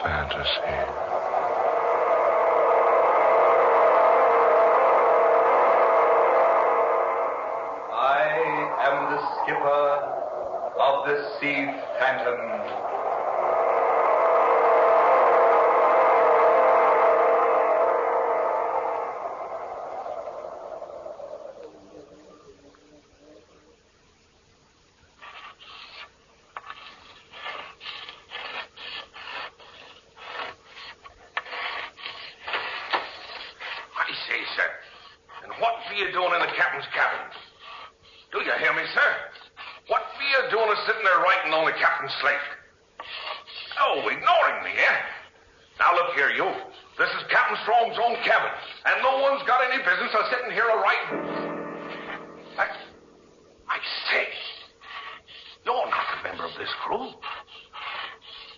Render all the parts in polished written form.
fantasy. I am the skipper of the Sea Phantom. Slate. Oh, ignoring me, eh? Now look here, you. This is Captain Strong's own cabin, and no one's got any business of sitting here writing. I say, you're not a member of this crew.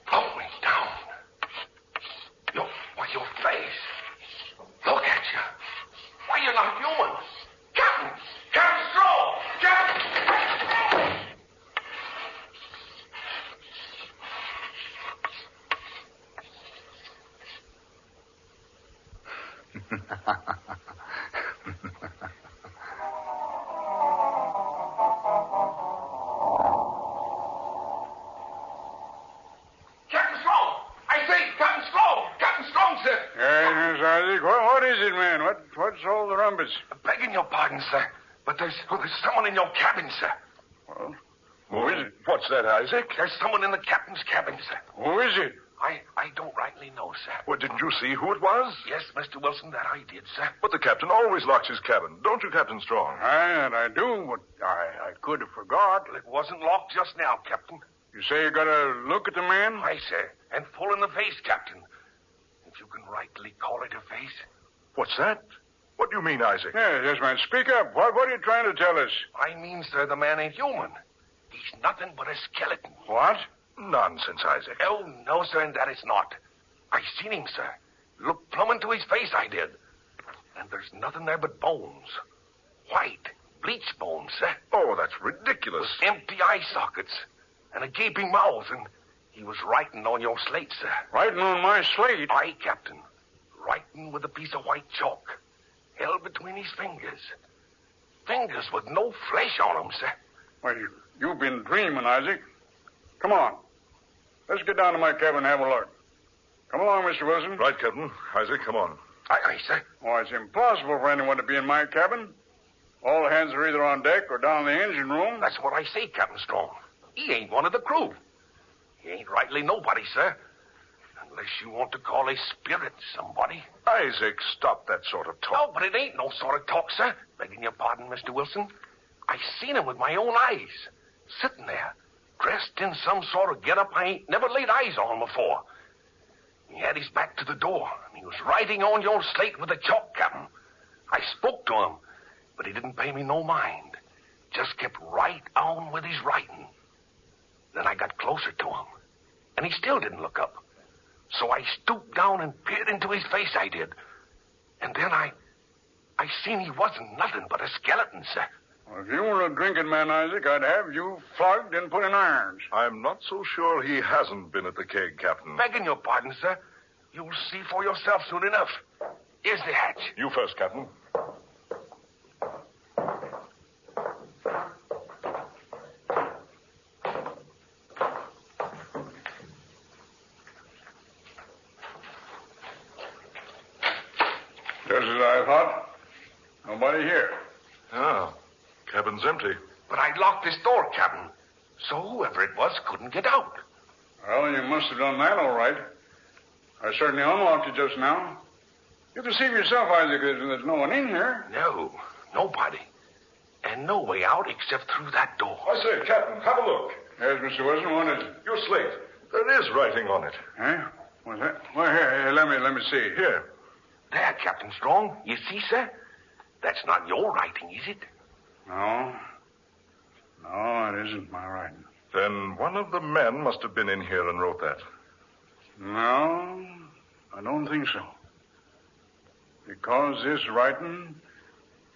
Float me down. Your face. Look at you. Why, you're not human. Captain Strong! Captain! What's all the rumpus? Begging your pardon, sir, but there's someone in your cabin, sir. Well, who is it? What's that, Isaac? There's someone in the captain's cabin, sir. Who is it? I don't rightly know, sir. Well, didn't you see who it was? Yes, Mr. Wilson, that I did, sir. But the captain always locks his cabin, don't you, Captain Strong? I do, but I could have forgot. Well, it wasn't locked just now, Captain. You say you got a look at the man? Aye, sir, and full in the face, Captain. If you can rightly call it a face. What's that? What do you mean, Isaac? Yes, man. Speak up. What are you trying to tell us? I mean, sir, the man ain't human. He's nothing but a skeleton. What? Nonsense, Isaac. Oh, no, sir, and that is not. I seen him, sir. Looked plumb into his face, I did. And there's nothing there but bones. White, bleached bones, sir. Oh, that's ridiculous. With empty eye sockets and a gaping mouth, and he was writing on your slate, sir. Writing on my slate? Aye, Captain. Writing with a piece of white chalk held between his fingers. Fingers with no flesh on them, sir. Well, you've been dreaming, Isaac. Come on. Let's get down to my cabin and have a look. Come along, Mr. Wilson. Right, Captain. Isaac, come on. Aye, sir. Oh, it's impossible for anyone to be in my cabin. All hands are either on deck or down in the engine room. That's what I say, Captain Strong. He ain't one of the crew. He ain't rightly nobody, sir. Unless you want to call his spirit somebody. Isaac, stop that sort of talk. No, but it ain't no sort of talk, sir. Begging your pardon, Mr. Wilson. I seen him with my own eyes. Sitting there, dressed in some sort of get-up I ain't never laid eyes on before. He had his back to the door, and he was writing on your slate with a chalk, Captain. I spoke to him, but he didn't pay me no mind. Just kept right on with his writing. Then I got closer to him, and he still didn't look up. So I stooped down and peered into his face, I did. And then I seen he wasn't nothing but a skeleton, sir. Well, if you were a drinking man, Isaac, I'd have you flogged and put in irons. I'm not so sure he hasn't been at the keg, Captain. Begging your pardon, sir. You'll see for yourself soon enough. Here's the hatch. You first, Captain. Just as I thought. Nobody here. Ah, cabin's empty. But I locked this door, Captain, so whoever it was couldn't get out. Well, you must have done that all right. I certainly unlocked it just now. You can see for yourself, Isaac, there's no one in here. No, nobody. And no way out except through that door. I say, Captain, have a look. Yes, Mr. Wilson, what is it? Your slate. There is writing on it. Huh? What's that? Well, here, let me see. Here. There, Captain Strong. You see, sir? That's not your writing, is it? No. No, it isn't my writing. Then one of the men must have been in here and wrote that. No, I don't think so. Because this writing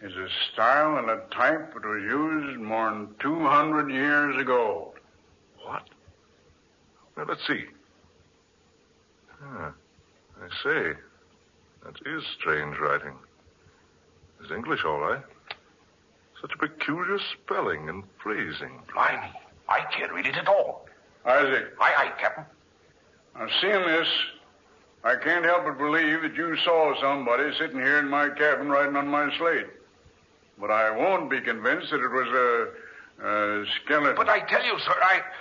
is a style and a type that was used more than 200 years ago. What? Now, let's see. Ah, I see. That is strange writing. It's English, all right. Such a peculiar spelling and phrasing. Blimey, I can't read it at all. Isaac, Aye, Captain. now seeing this, I can't help but believe that you saw somebody sitting here in my cabin writing on my slate. But I won't be convinced that it was a skeleton. But I tell you, sir,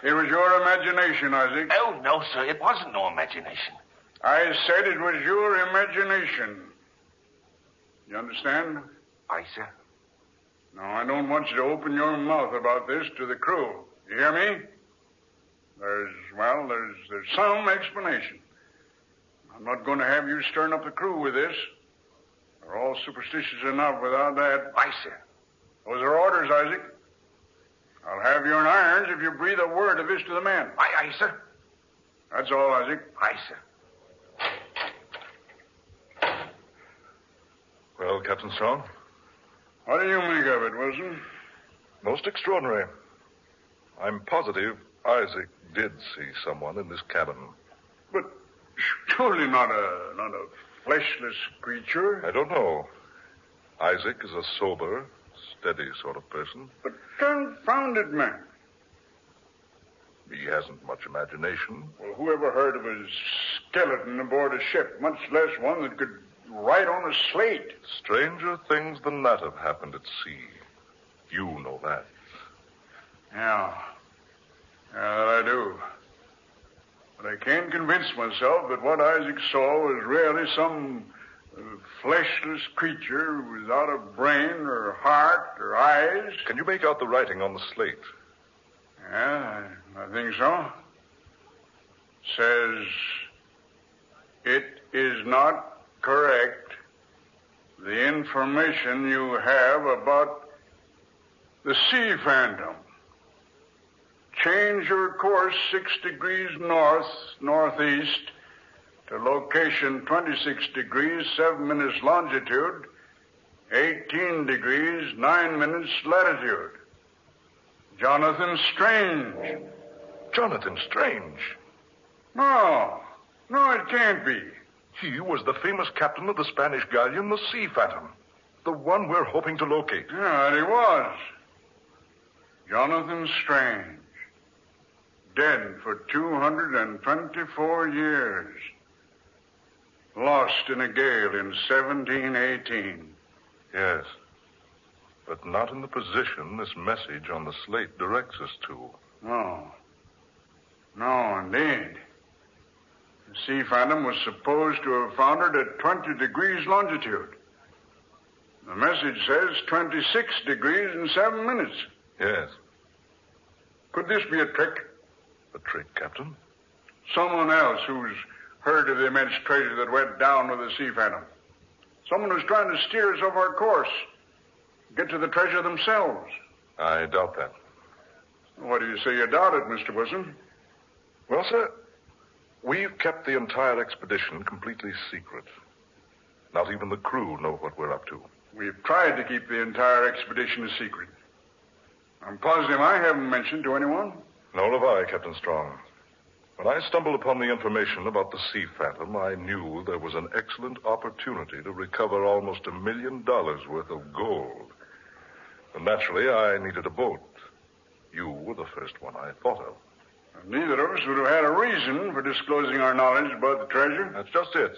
It was your imagination, Isaac. Oh, no, sir, it wasn't no imagination. I said it was your imagination. You understand? Aye, sir. Now, I don't want you to open your mouth about this to the crew. You hear me? There's some explanation. I'm not going to have you stirring up the crew with this. They're all superstitious enough without that. Aye, sir. Those are orders, Isaac. I'll have you in irons if you breathe a word of this to the men. Aye, sir. That's all, Isaac. Aye, sir. Well, Captain Strong? What do you make of it, Wilson? Most extraordinary. I'm positive Isaac did see someone in this cabin. But surely not a fleshless creature. I don't know. Isaac is a sober, steady sort of person. But confounded man. He hasn't much imagination. Well, who ever heard of a skeleton aboard a ship, much less one that could write on a slate? Stranger things than that have happened at sea. You know that. Yeah, that I do. But I can't convince myself that what Isaac saw was really some fleshless creature without a brain or heart or eyes. Can you make out the writing on the slate? Yeah, I think so. Says, it is not correct, the information you have about the sea phantom. Change your course 6 degrees northeast to location 26 degrees 7 minutes longitude, 18 degrees 9 minutes latitude. Jonathan Strange. Jonathan Strange? No, it can't be. He was the famous captain of the Spanish galleon, the Sea Phantom. The one we're hoping to locate. Yeah, he was. Jonathan Strange. Dead for 224 years. Lost in a gale in 1718. Yes. But not in the position this message on the slate directs us to. No, indeed. The Sea Phantom was supposed to have foundered at 20 degrees longitude. The message says 26 degrees and 7 minutes. Yes. Could this be a trick? A trick, Captain? Someone else who's heard of the immense treasure that went down with the Sea Phantom. Someone who's trying to steer us off our course. Get to the treasure themselves. I doubt that. What do you say you doubt it, Mr. Wilson? Well, sir, we've kept the entire expedition completely secret. Not even the crew know what we're up to. We've tried to keep the entire expedition a secret. I'm positive I haven't mentioned to anyone. Nor have I, Captain Strong. When I stumbled upon the information about the Sea Phantom, I knew there was an excellent opportunity to recover almost $1 million worth of gold. And naturally, I needed a boat. You were the first one I thought of. Neither of us would have had a reason for disclosing our knowledge about the treasure. That's just it.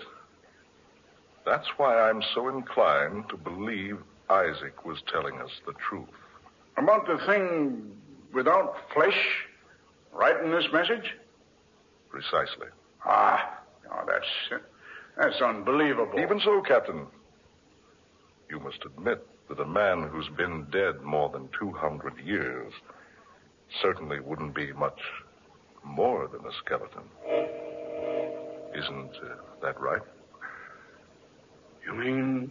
That's why I'm so inclined to believe Isaac was telling us the truth. About the thing without flesh, writing this message? Precisely. That's unbelievable. Even so, Captain, you must admit that a man who's been dead more than 200 years certainly wouldn't be much more than a skeleton. Isn't that right? You mean...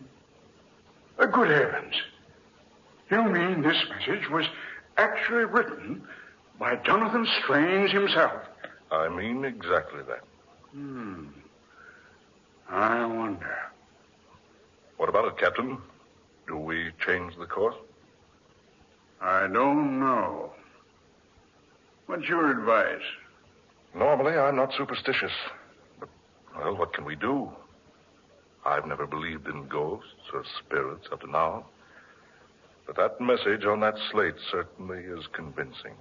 good heavens. You mean this message was actually written by Jonathan Strange himself? I mean exactly that. I wonder. What about it, Captain? Do we change the course? I don't know. What's your advice? Normally, I'm not superstitious. But Well, what can we do? I've never believed in ghosts or spirits up to now. But that message on that slate certainly is convincing.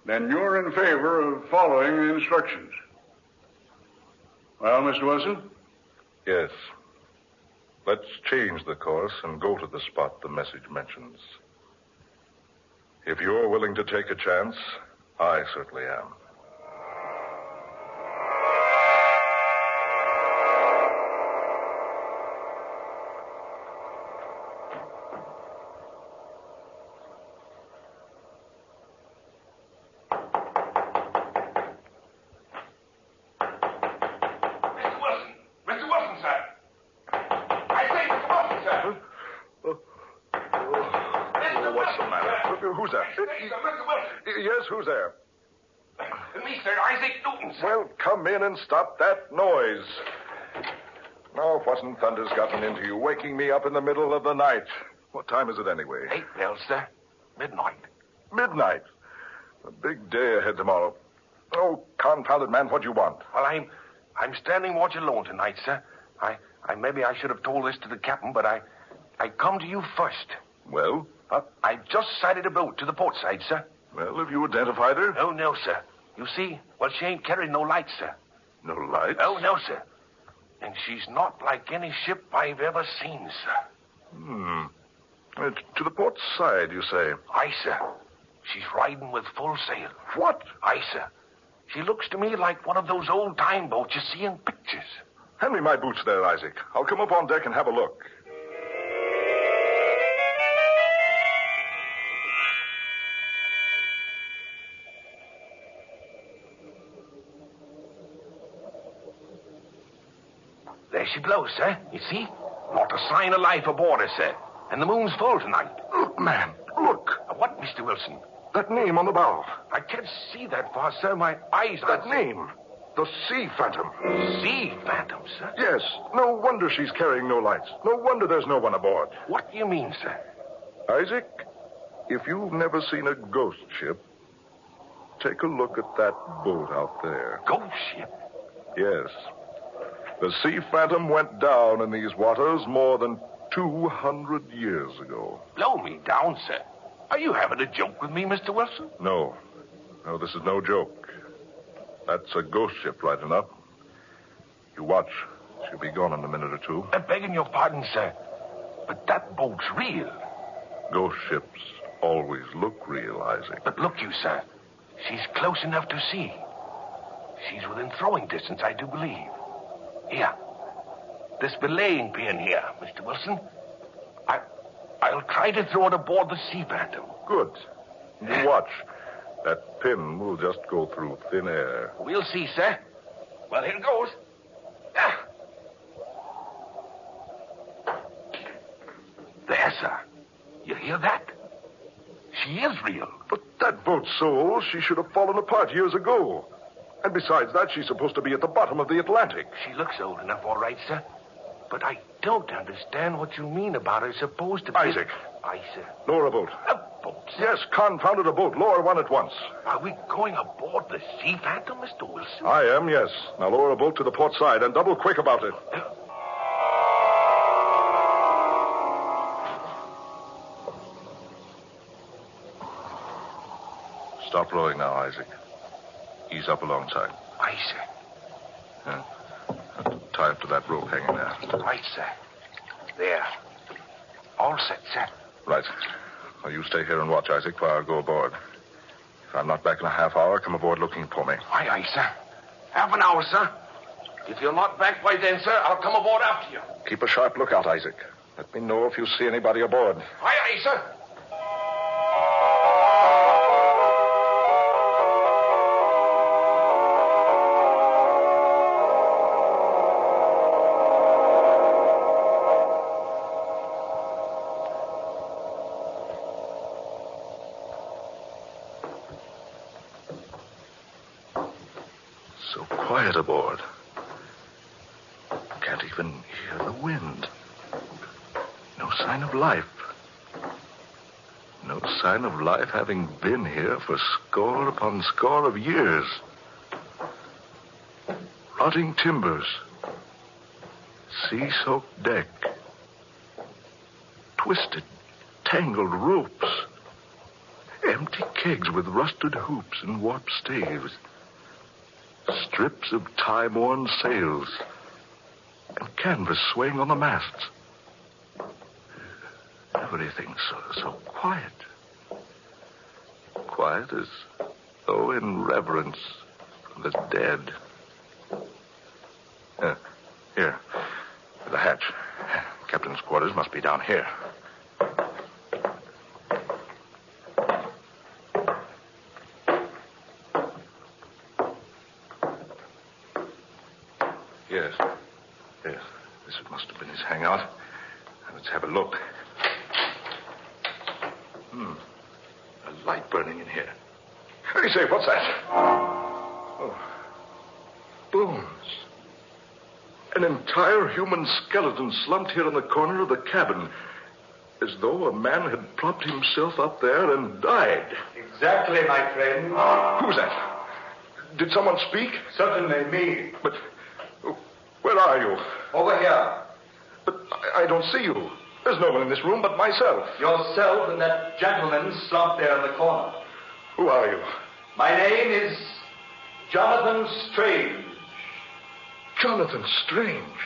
Then you're in favor of following the instructions. Well, Mr. Wilson? Yes. Let's change the course and go to the spot the message mentions. If you're willing to take a chance, I certainly am. Who's that? Yes, who's there? Me, sir. Isaac Newton, sir. Well, come in and stop that noise. Now, what in thunder's gotten into you, waking me up in the middle of the night? What time is it anyway? 8 bells, sir. Midnight. Midnight. A big day ahead tomorrow. Oh, confounded man, what do you want? Well, I'm standing watch alone tonight, sir. Maybe I should have told this to the captain, but I come to you first. Well? I just sighted a boat to the port side, sir. Well, have you identified her? Oh, no, sir. You see, she ain't carrying no lights, sir. No lights? Oh, no, sir. And she's not like any ship I've ever seen, sir. To the port side, you say? Aye, sir. She's riding with full sail. What? Aye, sir. She looks to me like one of those old-time boats you see in pictures. Hand me my boots there, Isaac. I'll come up on deck and have a look. There she blows, sir. You see? Not a sign of life aboard her, sir. And the moon's full tonight. Look, man. Look. What, Mr. Wilson? That name on the bow. I can't see that far, sir. My eyes are... That name. The Sea Phantom. Sea Phantom, sir? Yes. No wonder she's carrying no lights. No wonder there's no one aboard. What do you mean, sir? Isaac, if you've never seen a ghost ship, take a look at that boat out there. Ghost ship? Yes. The Sea Phantom went down in these waters more than 200 years ago. Blow me down, sir. Are you having a joke with me, Mr. Wilson? No. No, this is no joke. That's a ghost ship, right enough. You watch. She'll be gone in a minute or two. I'm begging your pardon, sir. But that boat's real. Ghost ships always look real, Isaac. But look you, sir. She's close enough to see. She's within throwing distance, I do believe. Here. This belaying pin here, Mr. Wilson. I'll try to throw it aboard the Sea Phantom. Good. You watch. That pin will just go through thin air. We'll see, sir. Well, here goes. Ah. There, sir. You hear that? She is real. But that boat's so old, she should have fallen apart years ago. And besides that, she's supposed to be at the bottom of the Atlantic. She looks old enough, all right, sir. But I don't understand what you mean about her supposed to be... Isaac. Aye, sir. Lower a boat. A boat, sir? Yes, confounded a boat. Lower one at once. Are we going aboard the Sea Phantom, Mr. Wilson? I am, yes. Now lower a boat to the port side and double quick about it. Stop rowing now, Isaac. Ease up alongside. Aye, sir. Tie up to that rope hanging there. Right, sir. There. All set, sir. Right. Well, you stay here and watch, Isaac, while I go aboard. If I'm not back in a half hour, come aboard looking for me. Aye, aye, sir. Half an hour, sir. If you're not back by then, sir, I'll come aboard after you. Keep a sharp lookout, Isaac. Let me know if you see anybody aboard. Aye, aye, sir. So quiet aboard. Can't even hear the wind. No sign of life. No sign of life having been here for score upon score of years. Rotting timbers, sea-soaked deck. Twisted, tangled ropes. Empty kegs with rusted hoops and warped staves. Strips of time-worn sails. And canvas swaying on the masts. Everything so quiet. Quiet as though in reverence for the dead. Here. The hatch. Captain's quarters must be down here. Yes. This must have been his hangout. Let's have a look. A light burning in here. Hey, say, what's that? Oh. Bones. An entire human skeleton slumped here in the corner of the cabin, as though a man had propped himself up there and died. Exactly, my friend. Who's that? Did someone speak? Certainly, me. But where are you? Over here. But I don't see you. There's no one in this room but myself. Yourself and that gentleman slumped there in the corner. Who are you? My name is Jonathan Strange. Jonathan Strange?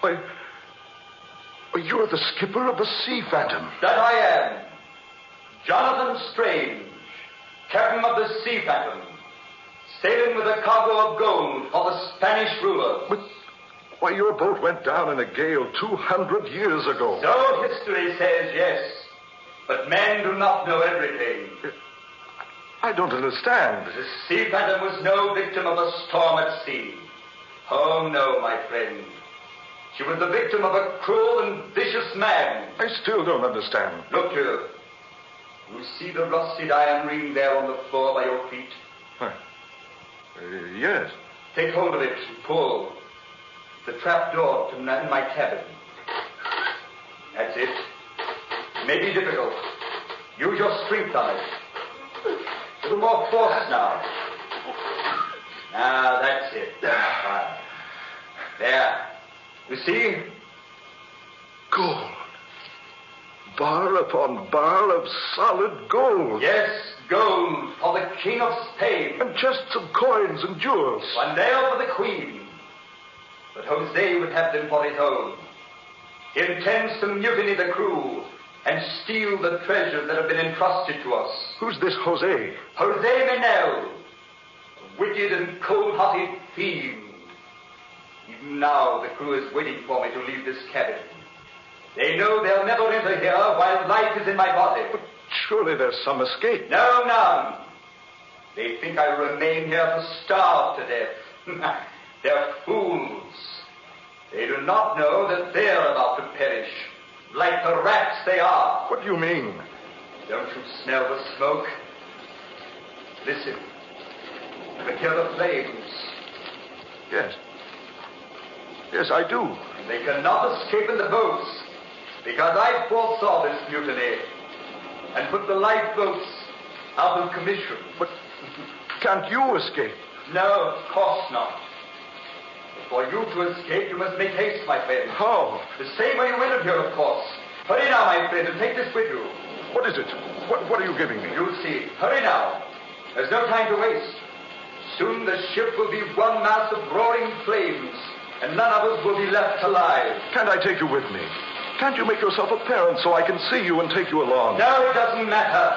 Why, you're the skipper of the Sea Phantom. That I am. Jonathan Strange, captain of the Sea Phantom, sailing with a cargo of gold for the Spanish rulers. But, why, your boat went down in a gale 200 years ago. So history says, yes. But men do not know everything. I don't understand. The Sea Phantom was no victim of a storm at sea. Oh, no, my friend. She was the victim of a cruel and vicious man. I still don't understand. Look here. You see the rusted iron ring there on the floor by your feet? Yes. Take hold of it and pull. The trap door to my cabin. That's it. It may be difficult. Use your strength on it. A little more force now. Now, that's it. Fine. There. You see? Gold. Bar upon bar of solid gold. Yes, gold for the King of Spain. And chests of coins and jewels. One nail for the Queen. But Jose would have them for his own. He intends to mutiny the crew and steal the treasures that have been entrusted to us. Who's this Jose? Jose Menel, a wicked and cold-hearted fiend. Even now, the crew is waiting for me to leave this cabin. They know they'll never enter here while life is in my body. But surely there's some escape. No, none. They think I remain here to starve to death. They're fools. They do not know that they're about to perish, like the rats they are. What do you mean? Don't you smell the smoke? Listen. You can hear the flames. Yes, I do. They cannot escape in the boats, because I foresaw this mutiny and put the lifeboats out of commission. But can't you escape? No, of course not. For you to escape, you must make haste, my friend. How? The same way you entered here, of course. Hurry now, my friend, and take this with you. What is it? What are you giving me? You'll see. Hurry now. There's no time to waste. Soon the ship will be one mass of roaring flames, and none of us will be left alive. Can't I take you with me? Can't you make yourself apparent so I can see you and take you along? No, it doesn't matter.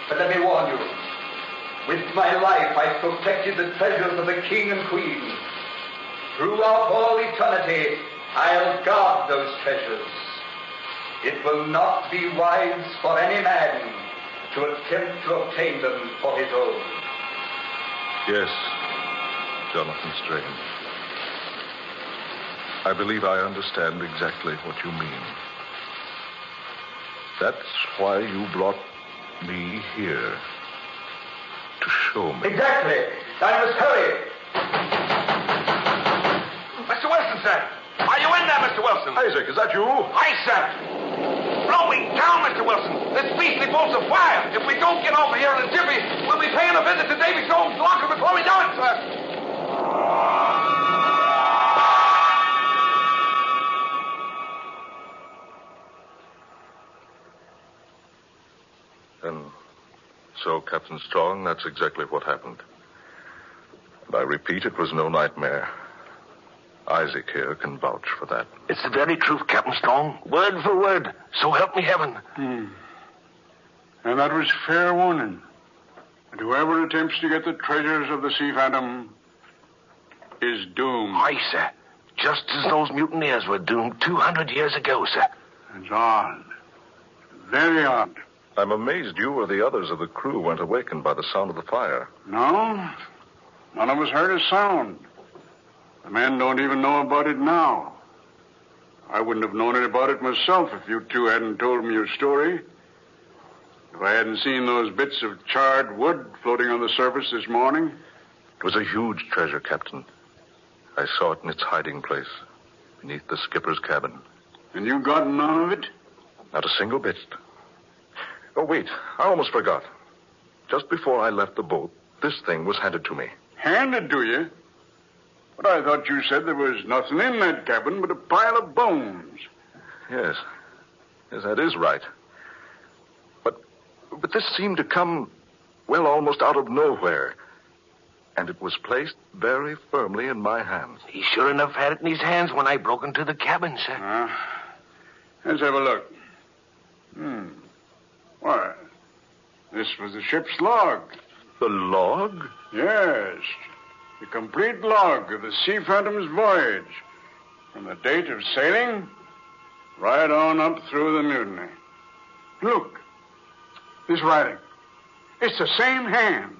But let me warn you. With my life, I protected the treasures of the king and queen. Throughout all eternity, I'll guard those treasures. It will not be wise for any man to attempt to obtain them for his own. Yes, Jonathan Strange. I believe I understand exactly what you mean. That's why you brought me here. To show me. Exactly. I must hurry. Mr. Wilson, sir. Are you in there, Mr. Wilson? Isaac, is that you? Aye, sir. Blow me down, Mr. Wilson. This beastly bolt's of fire. If we don't get over here in a jiffy, we'll be paying a visit to Davy Jones' locker before we do it, sir. Captain Strong. That's exactly what happened. And I repeat, it was no nightmare. Isaac here can vouch for that. It's the very truth, Captain Strong. Word for word. So help me heaven. And that was fair warning. And whoever attempts to get the treasures of the Sea Phantom is doomed. Aye, sir. Just as those mutineers were doomed 200 years ago, sir. It's odd. Very odd. I'm amazed you or the others of the crew weren't awakened by the sound of the fire. No, none of us heard a sound. The men don't even know about it now. I wouldn't have known it about it myself if you two hadn't told me your story. If I hadn't seen those bits of charred wood floating on the surface this morning. It was a huge treasure, Captain. I saw it in its hiding place, beneath the skipper's cabin. And you got none of it? Not a single bit. Oh, wait, I almost forgot. Just before I left the boat, this thing was handed to me. Handed to you? But I thought you said there was nothing in that cabin but a pile of bones. Yes, that is right. But this seemed to come, well, almost out of nowhere. And it was placed very firmly in my hands. He sure enough had it in his hands when I broke into the cabin, sir. Let's have a look. Why, this was the ship's log. The log? Yes. The complete log of the Sea Phantom's voyage. From the date of sailing, right on up through the mutiny. Look. This writing. It's the same hand.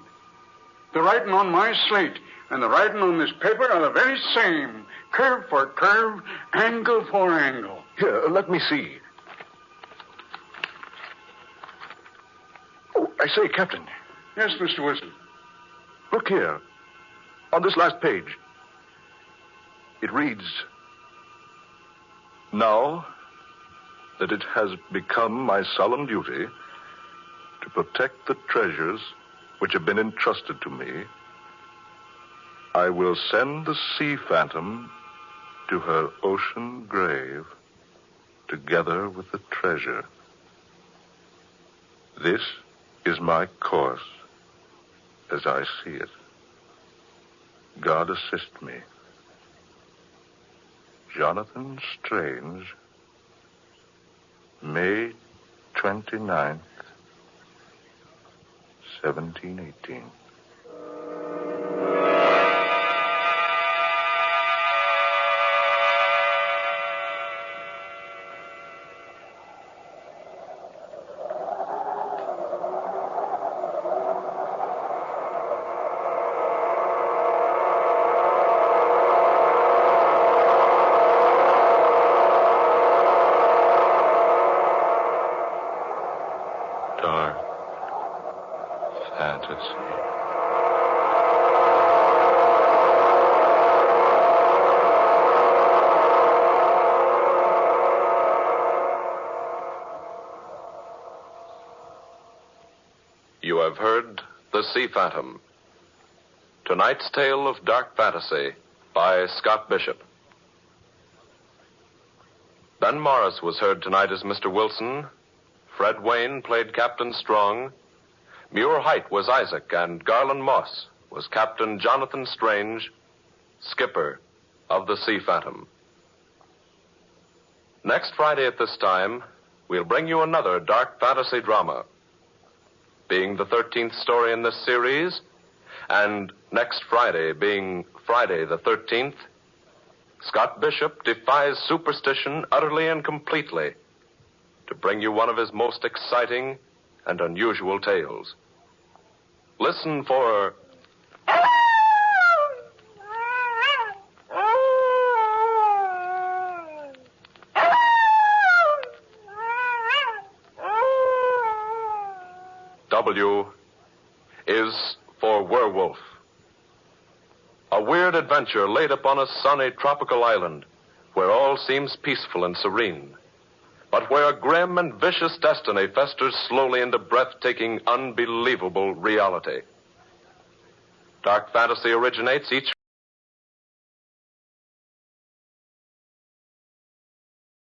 The writing on my slate and the writing on this paper are the very same. Curve for curve, angle for angle. Here, let me see. Oh, I say, Captain. Yes, Mr. Wilson. Look here. On this last page. It reads, "Now that it has become my solemn duty to protect the treasures which have been entrusted to me, I will send the Sea Phantom to her ocean grave together with the treasure. This is my course as I see it. God assist me. Jonathan Strange, May 29th, 1718. Dark fantasy. You have heard The Sea Phantom. Tonight's tale of dark fantasy by Scott Bishop. Ben Morris was heard tonight as Mr. Wilson. Fred Wayne played Captain Strong. Muir Height was Isaac, and Garland Moss was Captain Jonathan Strange, skipper of the Sea Phantom. Next Friday at this time, we'll bring you another dark fantasy drama. Being the 13th story in this series, and next Friday being Friday the 13th, Scott Bishop defies superstition utterly and completely to bring you one of his most exciting and unusual tales. Listen for W is for werewolf. A weird adventure laid upon a sunny tropical island where all seems peaceful and serene, but where a grim and vicious destiny festers slowly into breathtaking, unbelievable reality. Dark fantasy originates each